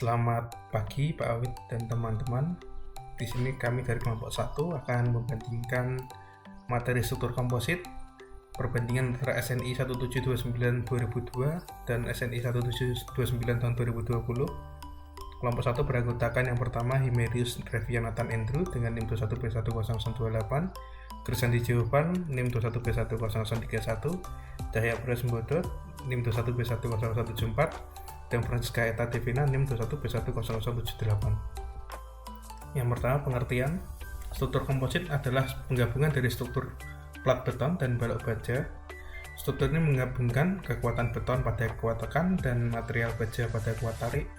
Selamat pagi Pak Awit dan teman-teman. Di sini kami dari kelompok 1 akan membandingkan materi struktur komposit perbandingan antara SNI 1729 2002 dan SNI 1729 tahun 2020. Kelompok 1 beranggotakan yang pertama Himerius Revianathan Andrew dengan NIM 21B10028, Krisandi Jovan NIM 21B10031, Cahya Prasembodot NIM 21B10174, dan Francisca Eta Devina NIM 21B10078. Yang pertama, pengertian. Struktur komposit adalah penggabungan dari struktur plat beton dan balok baja. Struktur ini menggabungkan kekuatan beton pada kuat tekan dan material baja pada kuat tarik.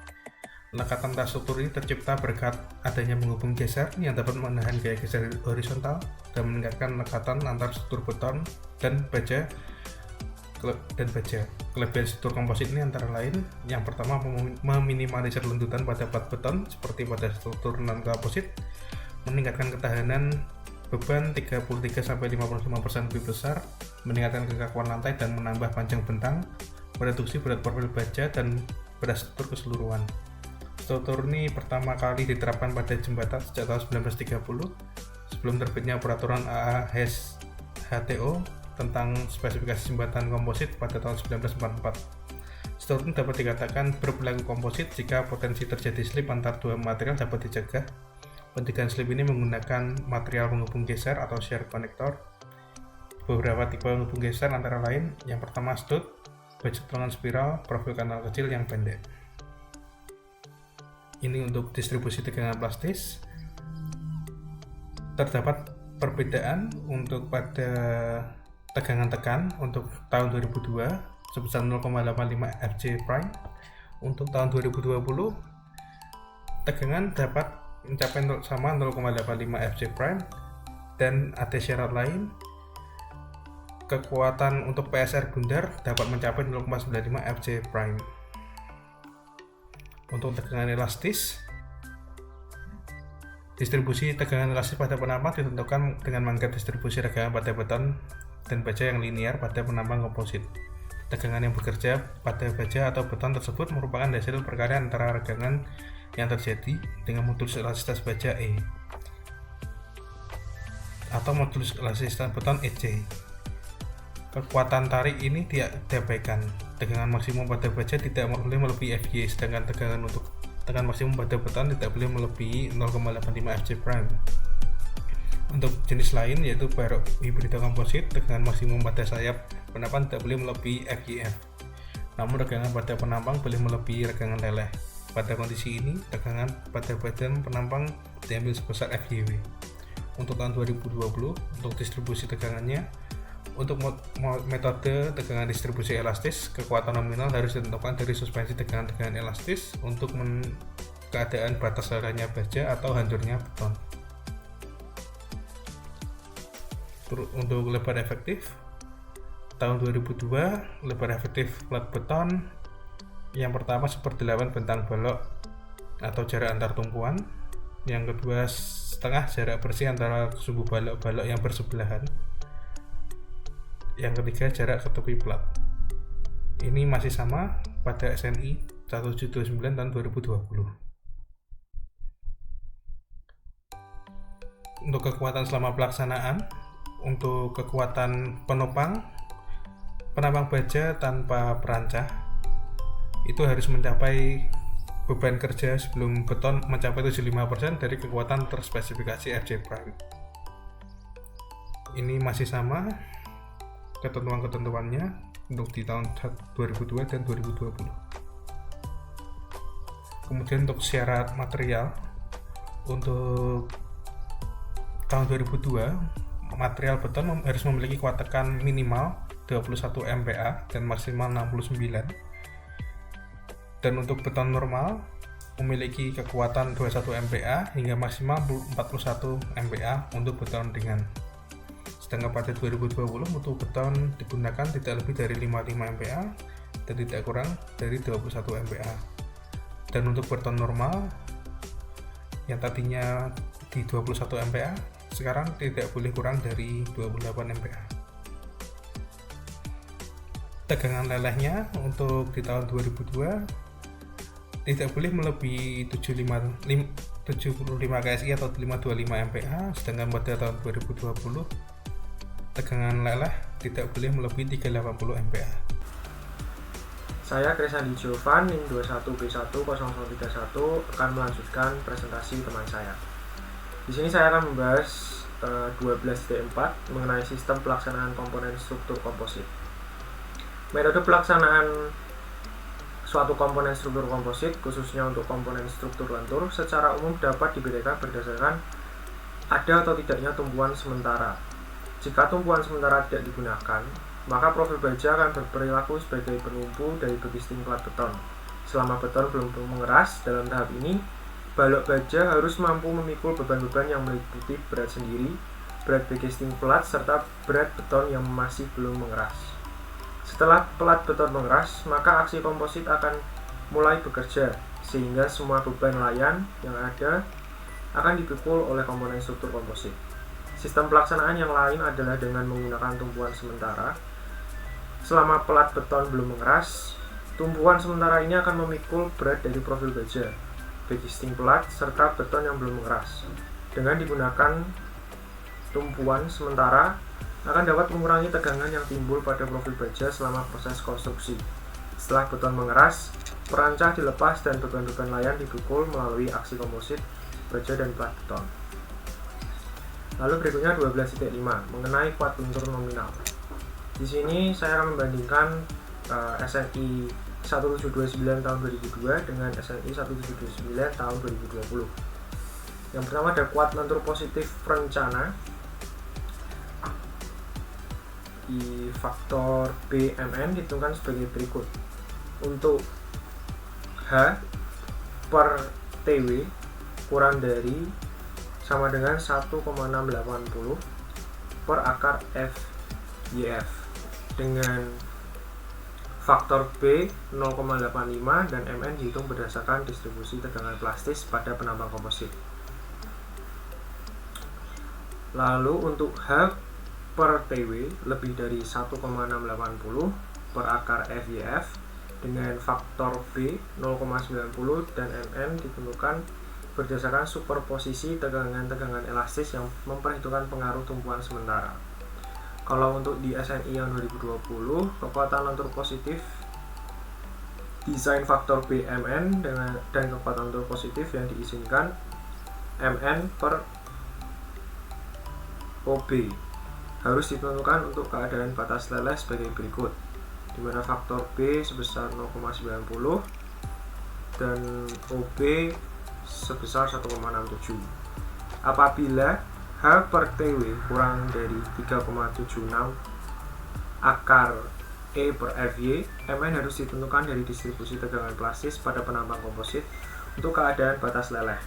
Lekatan struktur ini tercipta berkat adanya penghubung geser yang dapat menahan gaya geser horizontal dan meningkatkan lekatan antar struktur beton dan baja. Kelebihan struktur komposit ini antara lain, yang pertama meminimalisir lendutan pada plat beton seperti pada struktur non-komposit, meningkatkan ketahanan beban 33-55% lebih besar, meningkatkan kekakuan lantai dan menambah panjang bentang, mereduksi berat profil baja dan berat struktur keseluruhan. Struktur ini pertama kali diterapkan pada jembatan sejak tahun 1930 sebelum terbitnya peraturan AAHTO tentang spesifikasi jembatan komposit pada tahun 1944. Struktur ini dapat dikatakan berperilaku komposit jika potensi terjadi slip antar dua material dapat dicegah. Pencegahan slip ini menggunakan material penghubung geser atau shear connector. Beberapa tipe penghubung geser antara lain, yang pertama stud, baja tulangan spiral, profil kanal kecil yang pendek. Ini untuk distribusi tegangan plastis. Terdapat perbedaan untuk pada tegangan tekan untuk tahun 2002 sebesar 0,85 Fj prime. Untuk tahun 2020 tegangan dapat mencapai sama 0,85 Fj prime, dan ada syarat lain. Kekuatan untuk PSR bundar dapat mencapai 0,95 Fj prime. Untuk tegangan elastis, distribusi tegangan elastis pada penampang ditentukan dengan menganggap distribusi tegangan pada beton dan baja yang linear pada penampang komposit. Tegangan yang bekerja pada baja atau beton tersebut merupakan hasil perkalian antara tegangan yang terjadi dengan modulus elastisitas baja E atau modulus elastisitas beton EC. Kekuatan tarik ini diabaikan. Tegangan maksimum pada baja tidak boleh melebihi Fy, sedangkan tegangan maksimum pada beton tidak boleh melebihi 0,85 Fj prime. Untuk jenis lain yaitu barok hibrida komposit, tegangan maksimum pada sayap penampang tidak boleh melebihi FYF. Namun tegangan pada penampang boleh melebihi tegangan leleh. Pada kondisi ini, tegangan pada badan penampang diambil sebesar FYW. Untuk tahun 2020, untuk distribusi tegangannya, untuk metode tegangan distribusi elastis, kekuatan nominal harus ditentukan dari suspensi tegangan-tegangan elastis untuk keadaan batas lelehnya baja atau hancurnya beton. Untuk lebar efektif, tahun 2002 lebar efektif plat beton yang pertama 1/8 bentang balok atau jarak antar tumpuan, yang kedua setengah jarak bersih antara sumbu balok-balok yang bersebelahan, yang ketiga jarak ke tepi plat. Ini masih sama pada SNI 1729 tahun 2020. Untuk kekuatan selama pelaksanaan, untuk kekuatan penopang baja tanpa perancah itu harus mencapai beban kerja sebelum beton mencapai 75% dari kekuatan terspesifikasi Fj prime. Ini masih sama ketentuan-ketentuannya untuk di tahun 2002 dan 2020. Kemudian untuk syarat material, untuk tahun 2002 material beton harus memiliki kuat tekan minimal 21 MPa dan maksimal 69, dan untuk beton normal memiliki kekuatan 21 MPa hingga maksimal 41 MPa untuk beton ringan. Sedangkan pada 2020 mutu beton digunakan tidak lebih dari 55 MPa dan tidak kurang dari 21 MPa. Dan untuk beton normal yang tadinya di 21 MPa sekarang tidak boleh kurang dari 28 MPa. Tegangan lelehnya untuk di tahun 2002 tidak boleh melebihi 75 KSI atau 525 MPa, sedangkan pada tahun 2020 tegangan leleh tidak boleh melebihi 380 MPa. Saya Krisandi Jovan, NIM 21B10031 akan melanjutkan presentasi teman saya. Di sini saya akan membahas 12.4 mengenai sistem pelaksanaan komponen struktur komposit. Metode pelaksanaan suatu komponen struktur komposit, khususnya untuk komponen struktur lentur, secara umum dapat dibedakan berdasarkan ada atau tidaknya tumpuan sementara. Jika tumpuan sementara tidak digunakan, maka profil baja akan berperilaku sebagai penumpu dari bekisting plat beton. Selama beton belum mengeras, dalam tahap ini, balok baja harus mampu memikul beban-beban yang meliputi berat sendiri, berat bekisting plat, serta berat beton yang masih belum mengeras. Setelah plat beton mengeras, maka aksi komposit akan mulai bekerja, sehingga semua beban layan yang ada akan dipikul oleh komponen struktur komposit. Sistem pelaksanaan yang lain adalah dengan menggunakan tumpuan sementara. Selama plat beton belum mengeras, tumpuan sementara ini akan memikul berat dari profil baja, bekisting plat, serta beton yang belum mengeras. Dengan digunakan tumpuan sementara akan dapat mengurangi tegangan yang timbul pada profil baja selama proses konstruksi. Setelah beton mengeras, perancah dilepas dan beban-beban layan dipikul melalui aksi komposit baja dan plat beton. Lalu berikutnya 12.5 mengenai kuat luntur nominal. Di sini saya akan membandingkan SNI 1729 tahun 2002 dengan SNI 1729 tahun 2020. Yang pertama ada kuat lentur positif rencana di faktor BMN ditentukan sebagai berikut. Untuk H per TW kurang dari sama dengan 1,680 per akar FYF dengan faktor B 0,85 dan MN dihitung berdasarkan distribusi tegangan plastis pada penambang komposit. Lalu untuk H per TW lebih dari 1,680 per akar FYF dengan faktor B 0,90 dan MN ditentukan berdasarkan superposisi tegangan-tegangan elastis yang memperhitungkan pengaruh tumpuan sementara. Kalau untuk di SNI yang 2020, kekuatan lentur positif desain faktor BMN dan kekuatan lentur positif yang diizinkan MN per OB harus ditentukan untuk keadaan batas leleh sebagai berikut, di mana faktor B sebesar 0,90 dan OB sebesar 1,67. Apabila H per TW kurang dari 3,76 akar E per FY, MN harus ditentukan dari distribusi tegangan plastis pada penambang komposit untuk keadaan batas leleh.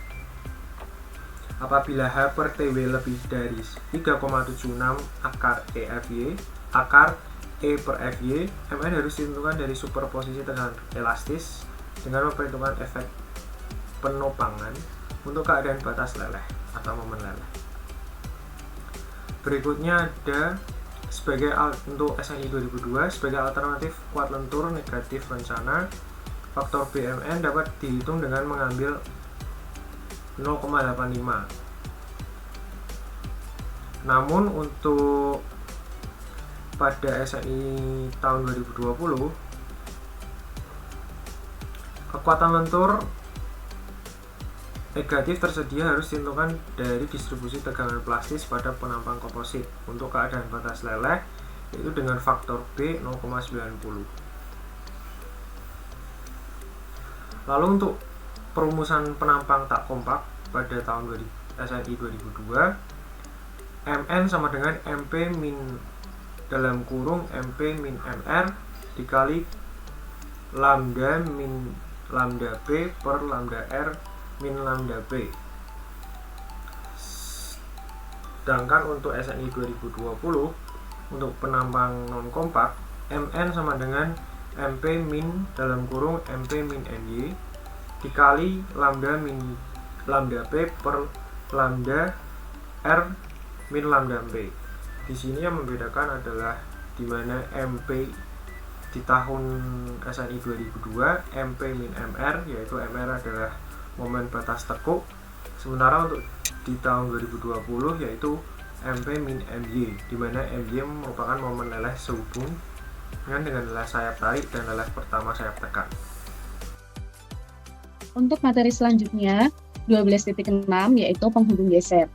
Apabila H per TW lebih dari 3,76 akar EFY, akar E per FY, MN harus ditentukan dari superposisi tegangan elastis dengan memperhitungkan efek penopangan untuk keadaan batas leleh atau momen leleh. Berikutnya ada untuk SNI 2002 sebagai alternatif kuat lentur negatif rencana, faktor BMN dapat dihitung dengan mengambil 0,85. Namun untuk pada SNI tahun 2020, kekuatan lentur negatif tersedia harus ditentukan dari distribusi tegangan plastis pada penambang komposit untuk keadaan batas leleh, yaitu dengan faktor B 0,90. Lalu untuk perumusan penampang tak kompak pada tahun SNI 2002, MN sama dengan MP min dalam kurung MP min MR dikali lambda min lambda B per lambda R min lambda B. Sedangkan untuk SNI 2020 untuk penambang non kompak, MN sama dengan MP min dalam kurung MP min NY dikali lambda min lambda B per lambda R min lambda B. Di sini yang membedakan adalah di mana MP di tahun SNI 2002 MP min MR, yaitu MR adalah momen batas tekuk, sementara untuk di tahun 2020 yaitu MP min MY, di mana MY merupakan momen leleh sehubung dengan leleh sayap tarik dan leleh pertama sayap tekan. Untuk materi selanjutnya, 12.6 yaitu penghubung geser.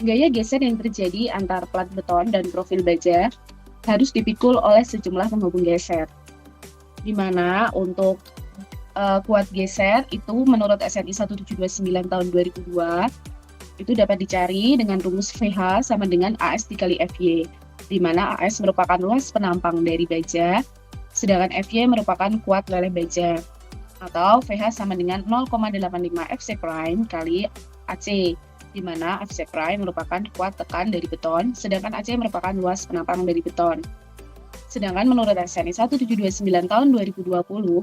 Gaya geser yang terjadi antar plat beton dan profil baja harus dipikul oleh sejumlah penghubung geser. Di mana untuk kuat geser itu menurut SNI 1729 tahun 2002 itu dapat dicari dengan rumus VH sama dengan AS dikali FY, di mana AS merupakan luas penampang dari baja, sedangkan FY merupakan kuat leleh baja, atau VH sama dengan 0,85 FC prime kali AC, di mana FC prime merupakan kuat tekan dari beton, sedangkan AC merupakan luas penampang dari beton. Sedangkan menurut SNI 1729 tahun 2020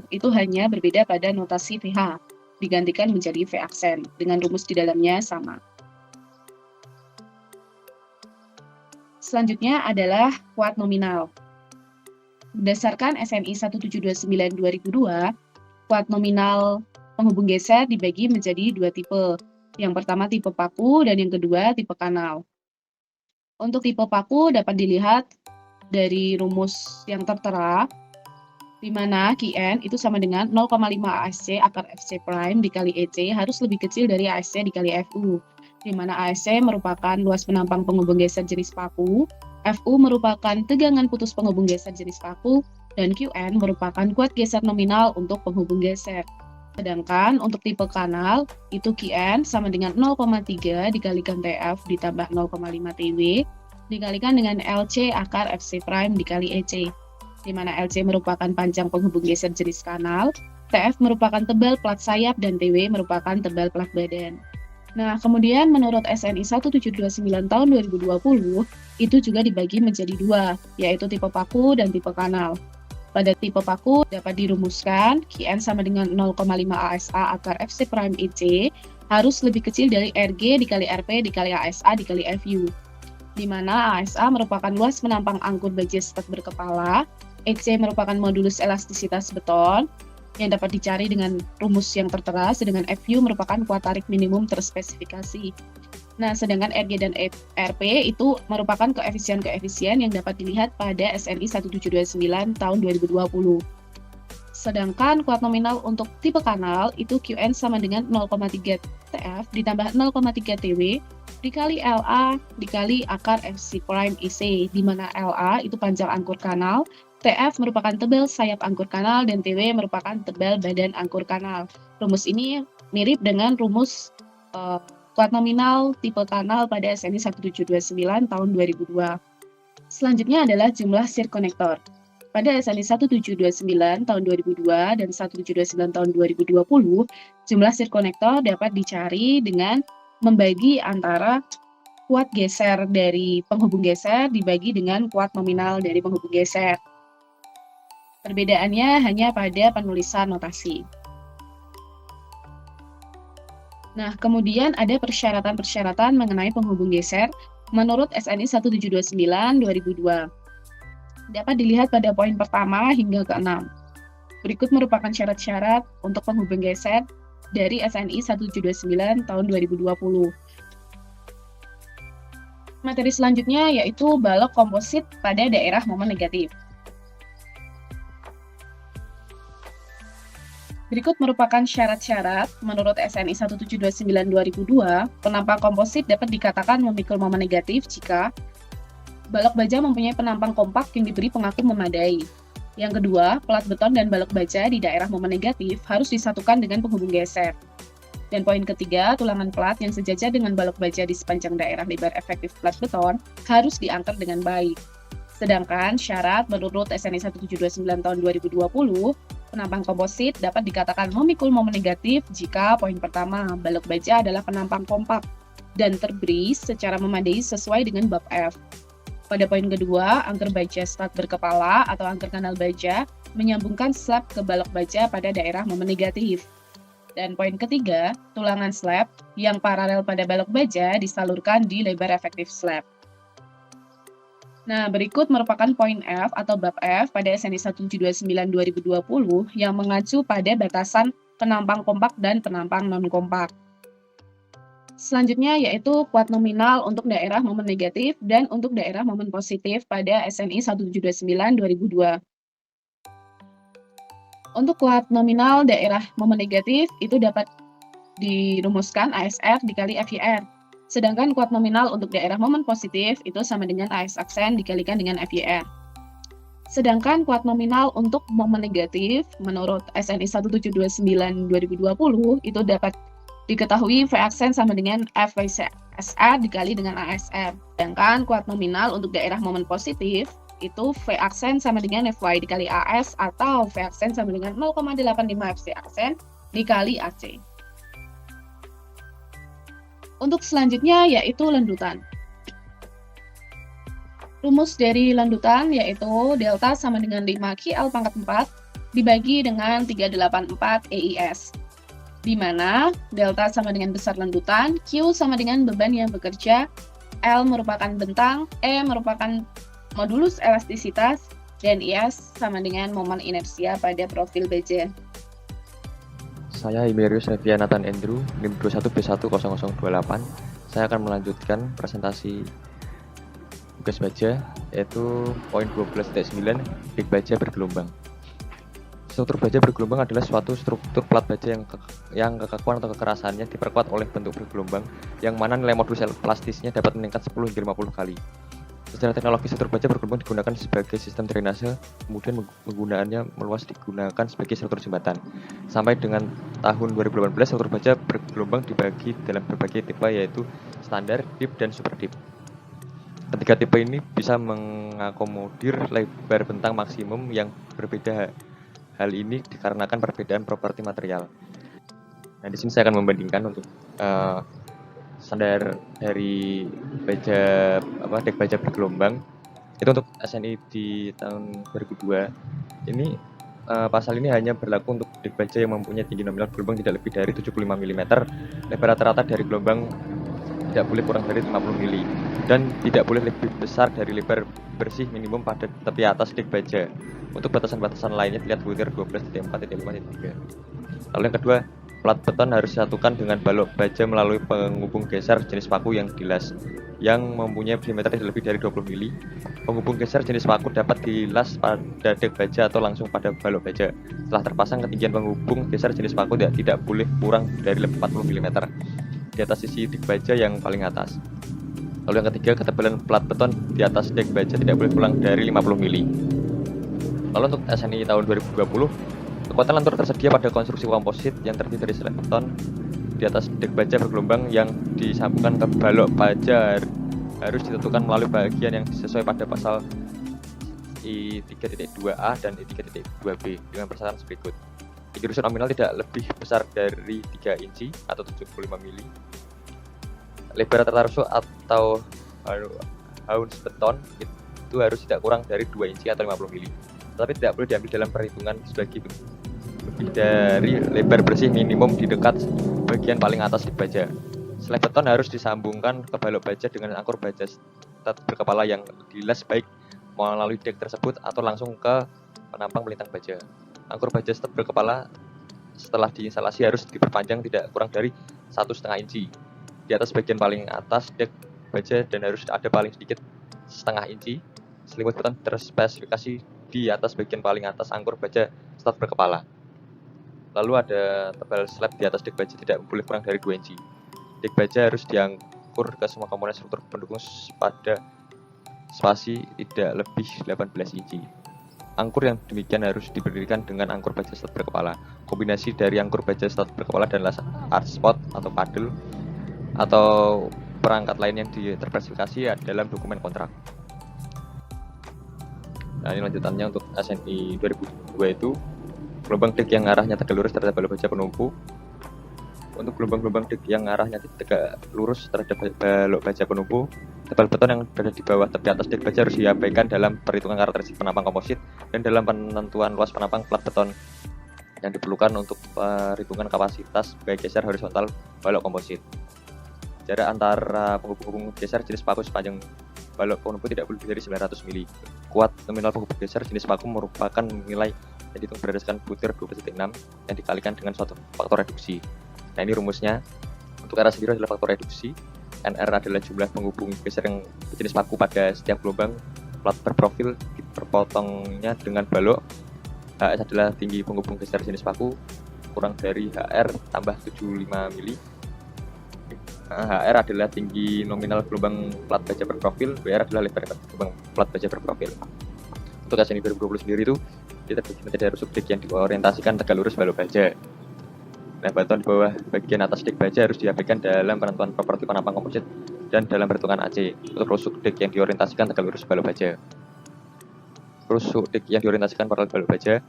itu hanya berbeda pada notasi VH, digantikan menjadi V aksen, dengan rumus di dalamnya sama. Selanjutnya adalah kuat nominal. Berdasarkan SNI 1729 2002, kuat nominal penghubung geser dibagi menjadi dua tipe. Yang pertama tipe paku dan yang kedua tipe kanal. Untuk tipe paku dapat dilihat dari rumus yang tertera, di mana Qn itu sama dengan 0,5 ASC akar FC prime dikali EC harus lebih kecil dari ASC dikali FU, di mana ASC merupakan luas penampang penghubung geser jenis paku, FU merupakan tegangan putus penghubung geser jenis paku, dan Qn merupakan kuat geser nominal untuk penghubung geser. Sedangkan untuk tipe kanal, itu Qn sama dengan 0,3 dikalikan TF ditambah 0,5 TW, dikalikan dengan LC akar FC prime dikali EC, di mana LC merupakan panjang penghubung geser jenis kanal, TF merupakan tebal plat sayap, dan TW merupakan tebal plat badan. Nah, kemudian menurut SNI 1729 tahun 2020, itu juga dibagi menjadi dua, yaitu tipe paku dan tipe kanal. Pada tipe paku dapat dirumuskan Qn sama dengan 0,5 ASA akar FC prime EC harus lebih kecil dari RG dikali RP dikali ASA dikali FU, di mana ASA merupakan luas penampang angkur baja stak berkepala, EC merupakan modulus elastisitas beton yang dapat dicari dengan rumus yang tertera, sedangkan FU merupakan kuat tarik minimum terspesifikasi. Nah, sedangkan RG dan RP itu merupakan koefisien-koefisien yang dapat dilihat pada SNI 1729 tahun 2020. Sedangkan kuat nominal untuk tipe kanal itu Qn sama dengan 0,3 TF ditambah 0,3 TW dikali LA dikali akar FC prime IC, di mana LA itu panjang angkur kanal, TF merupakan tebal sayap angkur kanal, dan TW merupakan tebal badan angkur kanal. Rumus ini mirip dengan rumus kuat nominal tipe kanal pada SNI 1729 tahun 2002. Selanjutnya adalah jumlah sirkonektor. Pada SNI 1729 tahun 2002 dan 1729 tahun 2020, jumlah sirkonektor dapat dicari dengan membagi antara kuat geser dari penghubung geser dibagi dengan kuat nominal dari penghubung geser. Perbedaannya hanya pada penulisan notasi. Nah, kemudian ada persyaratan-persyaratan mengenai penghubung geser menurut SNI 1729 2002. Dapat dilihat pada poin pertama hingga ke-6. Berikut merupakan syarat-syarat untuk penghubung geser dari SNI 1729 tahun 2020. Materi selanjutnya yaitu balok komposit pada daerah momen negatif. Berikut merupakan syarat-syarat menurut SNI 1729 2002, penampang komposit dapat dikatakan memikul momen negatif jika balok baja mempunyai penampang kompak yang diberi pengakum memadai. Yang kedua, plat beton dan balok baja di daerah momen negatif harus disatukan dengan penghubung geser. Dan poin ketiga, tulangan plat yang sejajar dengan balok baja di sepanjang daerah lebar efektif plat beton harus diangkat dengan baik. Sedangkan syarat menurut SNI 1729 tahun 2020, penampang komposit dapat dikatakan memikul momen negatif jika poin pertama, balok baja adalah penampang kompak dan terbris secara memadai sesuai dengan bab F. Pada poin kedua, angker baja stak berkepala atau angker kanal baja menyambungkan slab ke balok baja pada daerah momen negatif. Dan poin ketiga, tulangan slab yang paralel pada balok baja disalurkan di lebar efektif slab. Nah, berikut merupakan poin F atau bab F pada SNI 1729 2020 yang mengacu pada batasan penampang kompak dan penampang non-kompak. Selanjutnya yaitu kuat nominal untuk daerah momen negatif dan untuk daerah momen positif pada SNI 1729 2002. Untuk kuat nominal daerah momen negatif itu dapat dirumuskan ASR dikali FYR. Sedangkan kuat nominal untuk daerah momen positif itu sama dengan AS aksen dikalikan dengan FYR. Sedangkan kuat nominal untuk momen negatif menurut SNI 1729 2020 itu dapat diketahui V aksen sama dengan FYSR dikali dengan ASR. Sedangkan kuat nominal untuk daerah momen positif itu V aksen sama dengan FY dikali AS atau V aksen sama dengan 0,85 FC aksen dikali AC. Untuk selanjutnya yaitu lendutan. Rumus dari lendutan yaitu delta sama dengan 5QL pangkat 4 dibagi dengan 384 EIS. Di mana delta sama dengan besar lendutan, Q sama dengan beban yang bekerja, L merupakan bentang, E merupakan modulus elastisitas, dan IS sama dengan momen inersia pada profil baja. Saya Himerius Revia Nathan Andrew, NIM 21B10028. Saya akan melanjutkan presentasi tugas baja, yaitu poin 12.9, dik baja bergelombang. Struktur baja bergelombang adalah suatu struktur plat baja yang kekakuan atau kekerasannya diperkuat oleh bentuk bergelombang, yang mana nilai modulus elastisnya dapat meningkat 10 hingga 50 kali. Secara teknologi, struktur baja bergelombang digunakan sebagai sistem drainase, kemudian penggunaannya meluas digunakan sebagai struktur jembatan. Sampai dengan tahun 2018, struktur baja bergelombang dibagi dalam berbagai tipe, yaitu standar, deep, dan super deep. Ketiga tipe ini bisa mengakomodir lebar bentang maksimum yang berbeda. Hal ini dikarenakan perbedaan properti material. Nah, di sini saya akan membandingkan untuk standar dari baja dek baja bergelombang itu untuk SNI di tahun 2002. Ini pasal ini hanya berlaku untuk dek baja yang mempunyai tinggi nominal gelombang tidak lebih dari 75 mm. Lebar rata-rata dari gelombang tidak boleh kurang dari 50 mm dan tidak boleh lebih besar dari lebar bersih minimum pada tepi atas dek baja. Untuk batasan-batasan lainnya dilihat butir 12.4.5.3. Lalu yang kedua, plat beton harus disatukan dengan balok baja melalui penghubung geser jenis paku yang dilas yang mempunyai diameter tidak lebih dari 20 mm. Penghubung geser jenis paku dapat dilas pada dek baja atau langsung pada balok baja. Setelah terpasang, ketinggian penghubung geser jenis paku tidak boleh kurang dari 40 mm di atas sisi dek baja yang paling atas. Lalu yang ketiga, ketebalan plat beton di atas dek baja tidak boleh kurang dari 50 mm. Lalu untuk SNI tahun 2020, kekuatan lentur tersedia pada konstruksi komposit yang terdiri dari slab beton di atas dek baja bergelombang yang disambungkan ke balok baja harus ditentukan melalui bagian yang sesuai pada pasal I3.2a dan I3.2b dengan persyaratan berikut. Tinggi rusun nominal tidak lebih besar dari 3 inci atau 75 mm. Lebar rata rusuk atau haus beton itu harus tidak kurang dari 2 inci atau 50 mm. Tetapi tidak boleh diambil dalam perhitungan sebagai lebih dari lebar bersih minimum di dekat bagian paling atas di baja. Slab beton harus disambungkan ke balok baja dengan angkur baja stat berkepala yang dilas baik melalui dek tersebut atau langsung ke penampang melintang baja. Angkur baja stat berkepala setelah diinstalasi harus diperpanjang tidak kurang dari 1,5 inci di atas bagian paling atas dek baja dan harus ada paling sedikit 0,5 inci selimut beton terspesifikasi di atas bagian paling atas angkur baja stat berkepala. Lalu ada tebal slab di atas dek baja tidak boleh kurang dari 2 inci. Dek baja harus diangkur ke semua komponen struktur pendukung pada spasi tidak lebih 18 inci. Angkur yang demikian harus diberdirikan dengan angkur baja stat berkepala. Kombinasi dari angkur baja stat berkepala dan las artspot atau paddle atau perangkat lain yang terspesifikasi dalam dokumen kontrak. Nah, ini lanjutannya untuk SNI 2002 itu gelombang dek yang arahnya tegak lurus terhadap balok baja penumpu. Untuk gelombang-gelombang dek yang arahnya tegak lurus terhadap balok baja penumpu, tebal beton yang berada di bawah tepi atas dek baja harus diabaikan dalam perhitungan karakteristik penampang komposit dan dalam penentuan luas penampang plat beton yang diperlukan untuk perhitungan kapasitas baik geser horizontal balok komposit. Jarak antara penghubung geser jenis paku sepanjang balok penghubung tidak lebih dari 900 mili. Kuat nominal penghubung geser jenis vakum merupakan nilai yang dihitung berdasarkan butir 12.6 yang dikalikan dengan suatu faktor reduksi. Nah, ini rumusnya. Untuk R sendiri adalah faktor reduksi. NR adalah jumlah penghubung geser yang berjenis paku pada setiap gelombang plat berprofil berpotongnya dengan balok. HS adalah tinggi penghubung geser jenis paku kurang dari HR tambah 75 mili. HR adalah tinggi nominal gelombang plat baja berprofil. WR adalah lebar gelombang plat baja berprofil. Untuk SNI 2020 sendiri itu kita terbagi menjadi rusuk dik yang diorientasikan tegak lurus balok baja. Nah, baton di bawah bagian atas dik baja harus diabaikan dalam penentuan properti penampang komposit dan dalam perhitungan AC. Untuk rusuk dik yang diorientasikan tegak lurus balok baja. Rusuk dik yang diorientasikan paralel balok baja.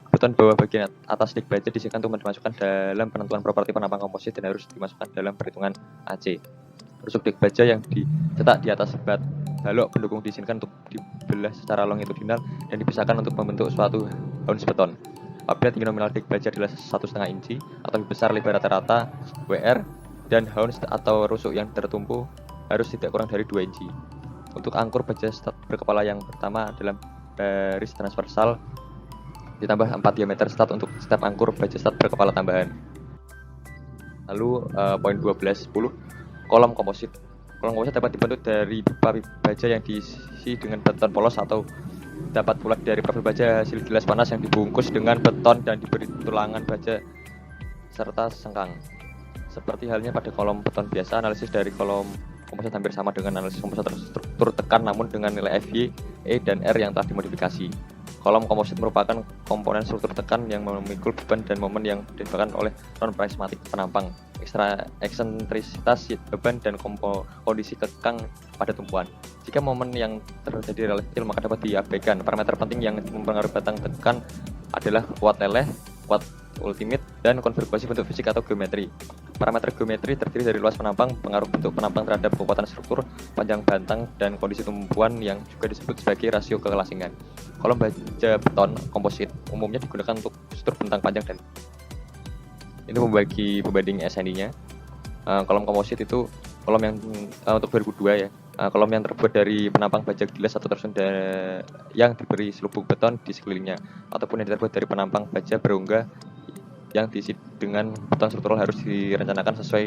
Baton di bawah bagian atas dik baja disediakan untuk dimasukkan dalam penentuan properti penampang komposit dan harus dimasukkan dalam perhitungan AC. Rusuk dik baja yang dicetak di atas bat balok pendukung diizinkan untuk dibelah secara longitudinal dan dipisahkan untuk membentuk suatu hounds beton. Apabila tinggi nominal dik baja adalah 1,5 inci atau lebih besar, lebar rata-rata WR dan hounds atau rusuk yang tertumpu harus tidak kurang dari 2 inci. Untuk angkur baja stat berkepala yang pertama dalam baris transversal ditambah 4 diameter stat untuk setiap angkur baja stat berkepala tambahan. Lalu poin 12.10 kolom komposit. Kolom komposit dapat dibentuk dari pipa baja yang diisi dengan beton polos atau dapat pula dari profil baja hasil gilas panas yang dibungkus dengan beton dan diberi tulangan baja serta sengkang. Seperti halnya pada kolom beton biasa, analisis dari kolom komposit hampir sama dengan analisis komposit struktur tekan namun dengan nilai FY, E, dan R yang telah dimodifikasi. Kolom komposit merupakan komponen struktur tekan yang memikul beban dan momen yang disebabkan oleh non-prismatik penampang, eksentrisitas beban, dan kondisi kekang pada tumpuan. Jika momen yang terjadi relatif kecil maka dapat diabaikan. Parameter penting yang mempengaruhi batang tekan adalah kuat leleh, kuat ultimate, dan konfigurasi bentuk fisik atau geometri. Parameter geometri terdiri dari luas penampang, pengaruh bentuk penampang terhadap kekuatan struktur, panjang batang, dan kondisi tumpuan yang juga disebut sebagai rasio kelasingan. Kolom baja beton komposit umumnya digunakan untuk struktur bentang panjang dan ini membagi pembanding SNI-nya. Kolom komposit itu kolom yang untuk 2002 ya. Kolom yang terbuat dari penampang baja gilas atau tersusun yang diberi selubung beton di sekelilingnya, ataupun yang terbuat dari penampang baja berongga yang diisi dengan beton struktural harus direncanakan sesuai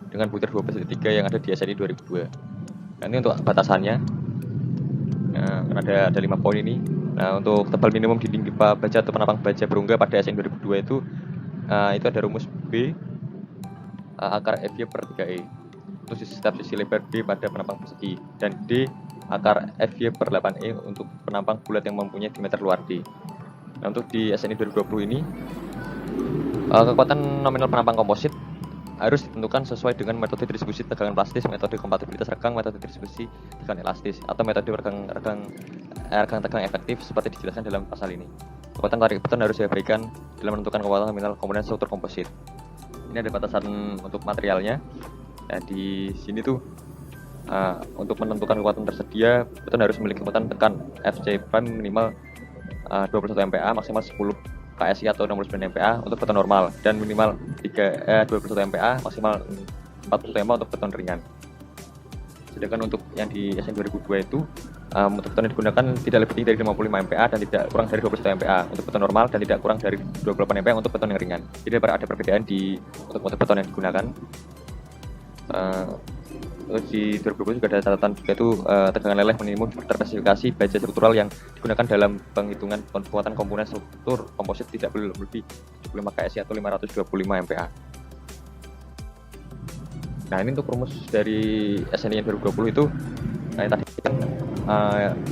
dengan butir 12.3 yang ada di SNI 2002. Nah, ini untuk batasannya. Nah, ada 5 poin ini. Nah, untuk tebal minimum dinding pipa baja atau penampang baja berongga pada SNI 2002 itu ada rumus B akar FY per 3E untuk setiap sisi lebar B pada penampang persegi, dan D akar FY per 8E untuk penampang bulat yang mempunyai diameter luar D. Nah, untuk di SNI 2020 ini kekuatan nominal penampang komposit harus ditentukan sesuai dengan metode distribusi tegangan plastis, metode kompatibilitas regang, metode distribusi tegangan elastis, atau metode regang tegang efektif seperti dijelaskan dalam pasal ini. Kekuatan tarik beton harus diabaikan dalam menentukan kekuatan nominal komponen struktur komposit. Ini ada batasan untuk materialnya. Nah, di sini tuh untuk menentukan kekuatan tersedia, beton harus memiliki kekuatan tekan FC prime minimal 21 MPa, maksimal 10 KSI atau 69 MPa untuk beton normal, dan minimal 21 MPa, maksimal 40 MPa untuk beton ringan. Sedangkan untuk yang di SN 2002 itu untuk beton yang digunakan tidak lebih tinggi dari 55 MPa dan tidak kurang dari 21 MPa untuk beton normal, dan tidak kurang dari 28 MPa untuk beton yang ringan. Jadi ada perbedaan untuk beton yang digunakan. Di 2020 juga ada catatan juga itu tegangan leleh minimum terspesifikasi baja struktural yang digunakan dalam penghitungan kekuatan komponen struktur komposit tidak boleh lebih 75 KSI atau 525 MPa. Nah, ini untuk rumus dari SNI 2020 itu tadi kan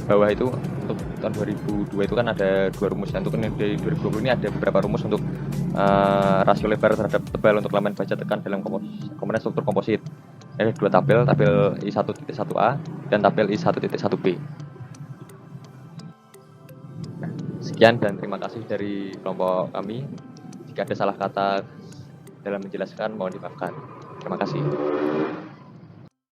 bawah itu untuk tahun 2002 itu kan ada 2 rumus, dan untuk dari 2020 ini ada beberapa rumus untuk rasio lebar terhadap tebal untuk elemen baja tekan dalam komponen struktur komposit. Ada 2 tabel I1.1a dan tabel I1.1b. Nah, sekian dan terima kasih dari kelompok kami. Jika ada salah kata dalam menjelaskan mohon dimaafkan. Terima kasih.